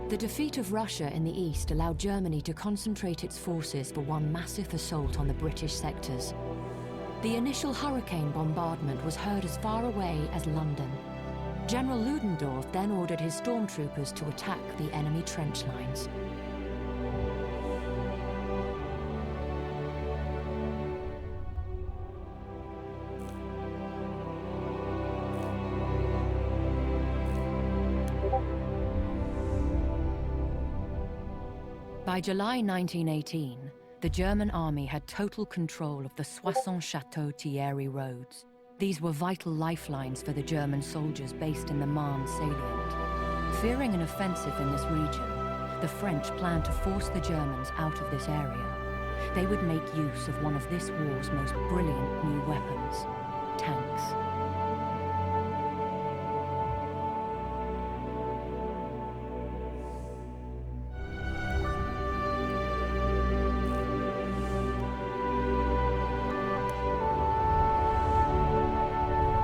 The defeat of Russia in the east allowed Germany to concentrate its forces for one massive assault on the British sectors. The initial hurricane bombardment was heard as far away as London. General Ludendorff then ordered his stormtroopers to attack the enemy trench lines. By July 1918, the German army had total control of the Soissons-Château-Thierry roads. These were vital lifelines for the German soldiers based in the Marne salient. Fearing an offensive in this region, the French planned to force the Germans out of this area. They would make use of one of this war's most brilliant new weapons, tanks.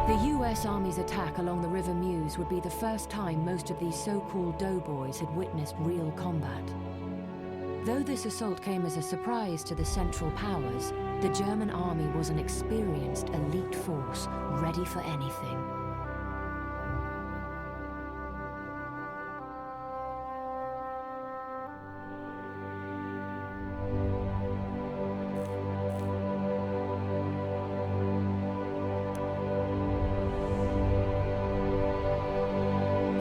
The US Army's attack along the River Meuse would be the first time most of these so-called doughboys had witnessed real combat. Though this assault came as a surprise to the Central Powers, the German army was an experienced elite force, ready for anything.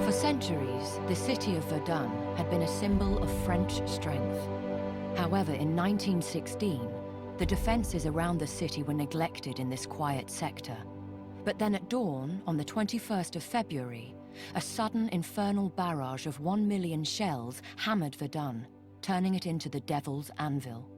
For centuries, the city of Verdun had been a symbol of French strength. However, in 1916, the defenses around the city were neglected in this quiet sector. But then at dawn, on the 21st of February, a sudden infernal barrage of 1 million shells hammered Verdun, turning it into the devil's anvil.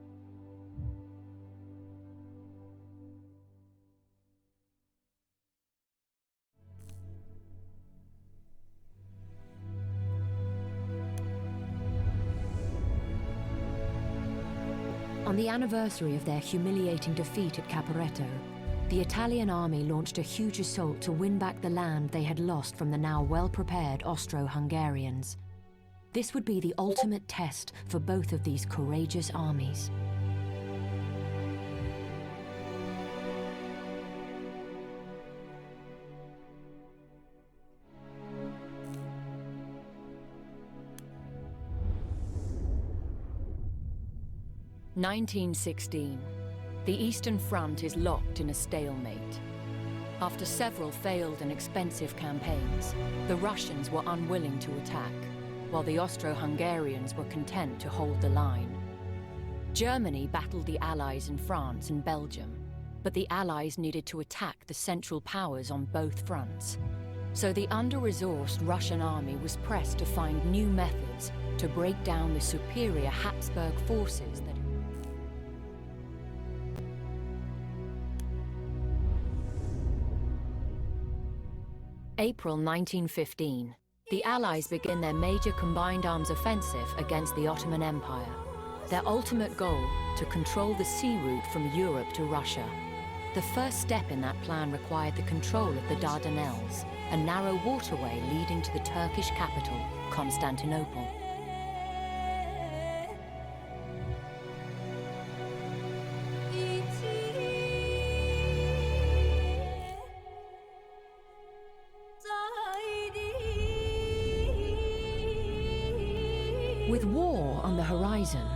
On the anniversary of their humiliating defeat at Caporetto, the Italian army launched a huge assault to win back the land they had lost from the now well-prepared Austro-Hungarians. This would be the ultimate test for both of these courageous armies. (1916). The Eastern Front is locked in a stalemate. After several failed and expensive campaigns, the Russians were unwilling to attack, while the Austro-Hungarians were content to hold the line. Germany battled the Allies in France and Belgium, but the Allies needed to attack the Central Powers on both fronts. So the under-resourced Russian army was pressed to find new methods to break down the superior Habsburg forces that April 1915, the Allies begin their major combined arms offensive against the Ottoman Empire. Their ultimate goal, to control the sea route from Europe to Russia. The first step in that plan required the control of the Dardanelles, a narrow waterway leading to the Turkish capital, Constantinople. With war on the horizon,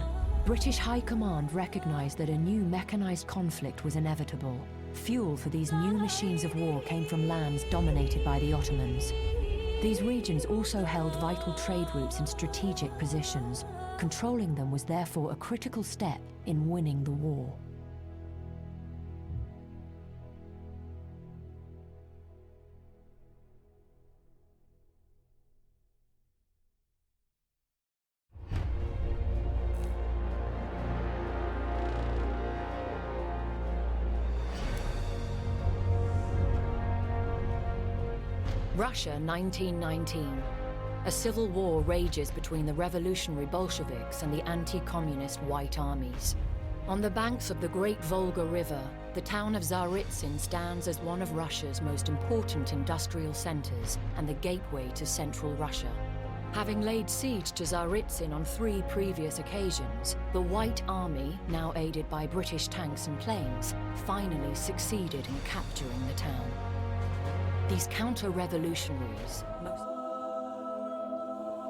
British High Command recognized that a new mechanized conflict was inevitable. Fuel for these new machines of war came from lands dominated by the Ottomans. These regions also held vital trade routes in strategic positions. Controlling them was therefore a critical step in winning the war. Russia, 1919. A civil war rages between the revolutionary Bolsheviks and the anti-communist White armies. On the banks of the great Volga River, the town of Tsaritsyn stands as one of Russia's most important industrial centers and the gateway to central Russia. Having laid siege to Tsaritsyn on 3 previous occasions, the White Army, now aided by British tanks and planes, finally succeeded in capturing the town. These counter-revolutionaries...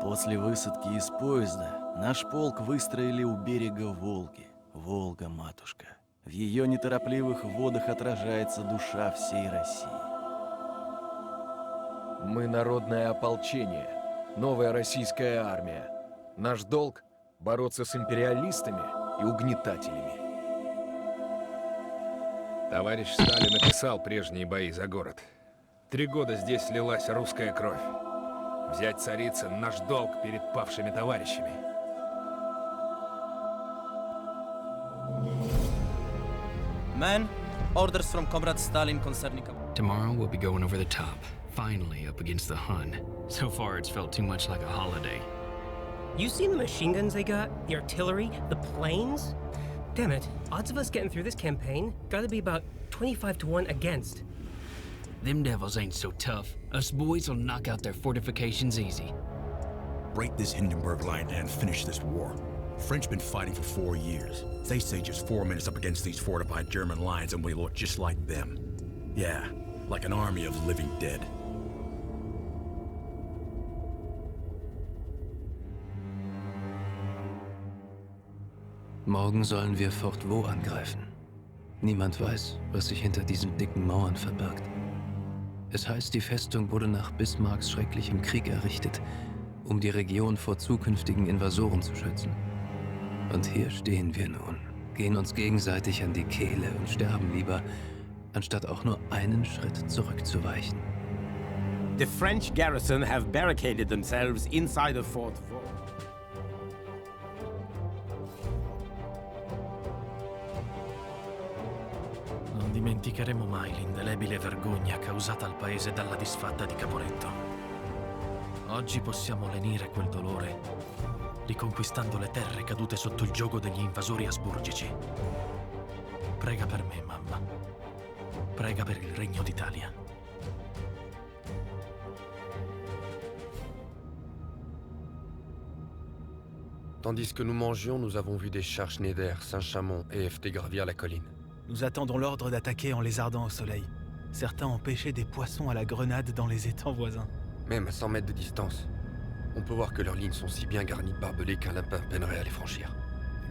После высадки из поезда наш полк выстроили у берега Волги. Волга, матушка. В ее неторопливых водах отражается душа всей России. Мы народное ополчение, новая российская армия. Наш долг — бороться с империалистами и угнетателями. Товарищ Сталин описал прежние бои за город. 3 года здесь слилась русская кровь. Взять Царицын — наш долг перед павшими товарищами. Men, orders from Comrade Stalin concerning... Tomorrow we'll be going over the top, finally up against the Hun. So far it's felt too much like a holiday. You seen the machine guns they got? The artillery? The planes? Damn it, odds of us getting through this campaign gotta be about 25 to 1 against. Them devils ain't so tough. Us boys will knock out their fortifications easy. Break this Hindenburg line and finish this war. French been fighting for 4 years. They say just 4 minutes up against these fortified German lines and we look just like them. Yeah, like an army of living dead. Morgen sollen wir Fort Vaux angreifen. Niemand weiß, was sich hinter diesen dicken Mauern verbirgt. Es heißt, die Festung wurde nach Bismarcks schrecklichem Krieg errichtet, um die Region vor zukünftigen Invasoren zu schützen. Und hier stehen wir nun, gehen uns gegenseitig an die Kehle und sterben lieber, anstatt auch nur einen Schritt zurückzuweichen. The French garrison have barricaded themselves inside the Fort Vaux. Non dimenticheremo mai l'indelebile vergogna causata al paese dalla disfatta di Caporetto. Oggi possiamo lenire quel dolore, riconquistando le terre cadute sotto il giogo degli invasori asburgici. Prega per me, mamma. Prega per il Regno d'Italia. Tandis que nous mangions, nous avons vu des chars Schneider, Saint-Chamond et FT gravir la colline. Nous attendons l'ordre d'attaquer en lézardant au soleil. Certains ont pêché des poissons à la grenade dans les étangs voisins. Même à 100 mètres de distance, on peut voir que leurs lignes sont si bien garnies de barbelés qu'un lapin peinerait à les franchir.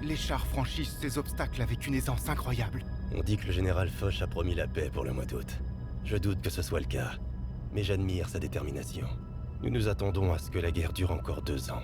Les chars franchissent ces obstacles avec une aisance incroyable. On dit que le général Foch a promis la paix pour le mois d'août. Je doute que ce soit le cas, mais j'admire sa détermination. Nous nous attendons à ce que la guerre dure encore 2 ans.